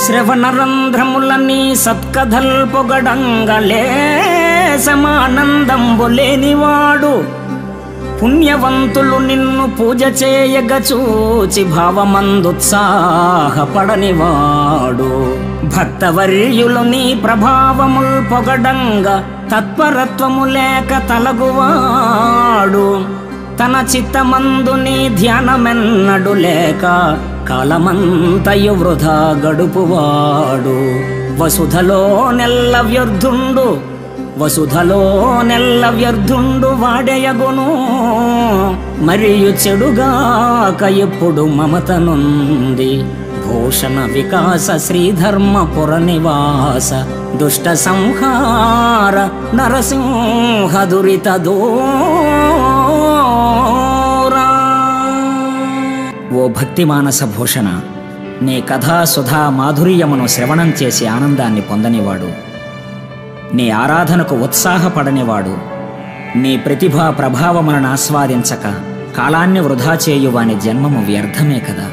శ్రవణరంధ్రములని సత్కథల్ పొగడంగలే సమానందంబు లేనివాడు పుణ్యవంతులు నిన్ను పూజ చేయగ చూచి భావమందుత్సాహపడనివాడు భక్తవర్యులు నీ ప్రభావముల్ పొగడంగ తత్పరత్వము లేక తలగువాడు తన చిత్తమందు నీ ధ్యానమెన్నడు లేక కాలమంతయు వృధా గడుపువాడు వసుధలో నెల్ల వ్యర్థుండు వాడెయగును మరియు చెడుగాక ఎప్పుడు మమతనుంది భూషణ వికాస శ్రీధర్మపుర నివాస దుష్ట సంహార నరసింహ దురిత దూరా. ఓ భక్తి మానస భూషణ, నీ కథా సుధా మాధుర్యమును శ్రవణం చేసి ఆనందాన్ని పొందనివాడు, నీ ఆరాధనకు ఉత్సాహపడనివాడు, నీ ప్రతిభా ప్రభావములను ఆస్వాదించక కాలాన్ని వృధా చేయువాని జన్మము వ్యర్థమే కదా.